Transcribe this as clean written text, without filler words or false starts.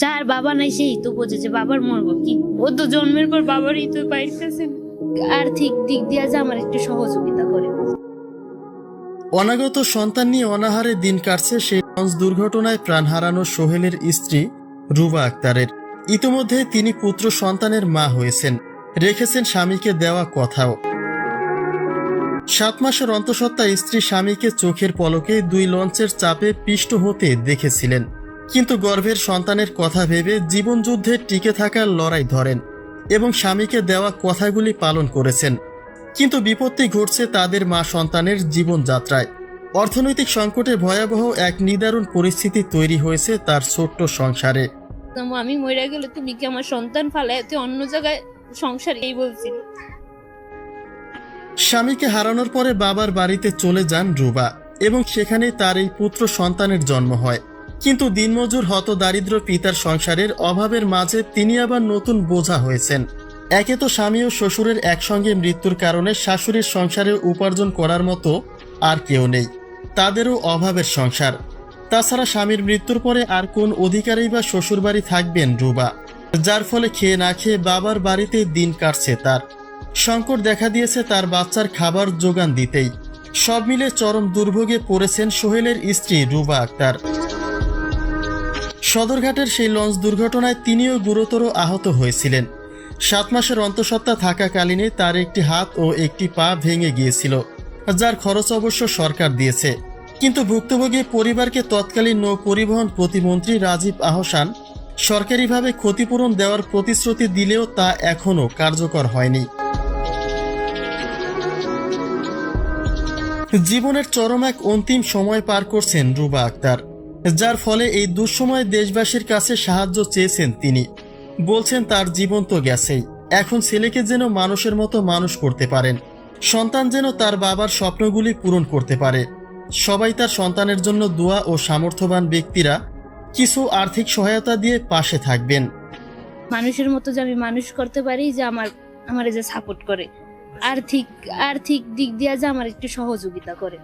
যার বাবা নাই সেই তো বোঝে যে বাবার মরবো কি। ও তো জন্মের পর বাবারই তো পাইতেছে। আর্থিক দিক দিয়ে যে আমার একটু সহযোগিতা করে। অনাগত সন্তান নিয়ে অনাহারে দিন কাটছে সেই লঞ্চ দুর্ঘটনায় প্রাণ হারানো সোহেলের স্ত্রী রুবা আক্তারের। ইতিমধ্যে তিনি পুত্র সন্তানের মা হয়েছেন, রেখেছেন স্বামীকে দেওয়া কথাও। 7 মাসের অন্তঃসত্ত্বা স্ত্রী স্বামীকে চোখের পলকে 2 লঞ্চের চাপে পিষ্ট হতে দেখেছিলেন, কিন্তু গর্ভের সন্তানের কথা ভেবে জীবন যুদ্ধে টিকে থাকার লড়াই ধরেন এবং স্বামীকে দেওয়া কথাগুলি পালন করেছেন। কিন্তু বিপত্তি ঘটছে তাদের মা সন্তানের জীবনযাত্রায়। অর্থনৈতিক সংকটে ভয়াবহ এক নিদারুণ পরিস্থিতি তৈরি হয়েছে তার ছোট্ট সংসারে। আমি মরে গেলে তুমি কি আমার সন্তান ফালায় অন্য জায়গায় সংসার এই বলছিল। স্বামীকে হারানোর পরে বাবার বাড়িতে চলে যান রুবা এবং সেখানে তার এই পুত্র সন্তানের জন্ম হয়। কিন্তু দিনমজুর হতদারিদ্র পিতার সংসারের অভাবের মাঝে তিনি আবার নতুন বোঝা হয়েছেন। একে তো স্বামী ও শ্বশুরের একসঙ্গে মৃত্যুর কারণে শাশুড়ির সংসারে উপার্জন করার মতো আর কেউ নেই, তাদেরও অভাবের সংসার। তাছাড়া স্বামীর মৃত্যুর পরে আর কোন অধিকারেই বা শ্বশুরবাড়ি থাকবেন রুবা, যার ফলে খেয়ে না খেয়ে বাবার বাড়িতে দিন কাটছে তার। সংকট দেখা দিয়েছে তার বাচ্চার খাবার যোগান দিতেই। সব মিলে চরম দুর্ভোগে পড়েছেন সোহেলের স্ত্রী রুবা আক্তার। সদরঘাটের সেই লঞ্চ দুর্ঘটনায় তিনিও গুরুতর আহত হয়েছিলেন। 7 মাসের অন্তঃসত্ত্বা থাকাকালীনে তার একটি হাত ও একটি পা ভেঙে গিয়েছিল, যার খরচ অবশ্য সরকার দিয়েছে। কিন্তু ভুক্তভোগী পরিবারকে তৎকালীন নৌ পরিবহন প্রতিমন্ত্রী রাজীব আহসান সরকারিভাবে ক্ষতিপূরণ দেওয়ার প্রতিশ্রুতি দিলেও তা এখনও কার্যকর হয়নি। জীবনের চরম এক অন্তিম সময় পার করছেন রুবা আক্তার, যার ফলে এই দুঃসময়ে দেশবাসীর কাছে সাহায্য চেয়েছেন তিনি। বলছেন তার জীবন তো গেছেই, এখন ছেলেকে যেন মানুষের মতো মানুষ করতে পারেন, সন্তান যেন তার বাবার স্বপ্নগুলি পূরণ করতে পারে। সবাই তার সন্তানের জন্য দোয়া ও সামর্থ্যবান ব্যক্তিরা কিছু আর্থিক সহায়তা দিয়ে পাশে থাকবেন। মানুষের মতো যে আমি মানুষ করতে পারি, যে আমার যে সাপোর্ট করে, আর্থিক দিক দিয়ে যে আমার একটু সহযোগিতা করে।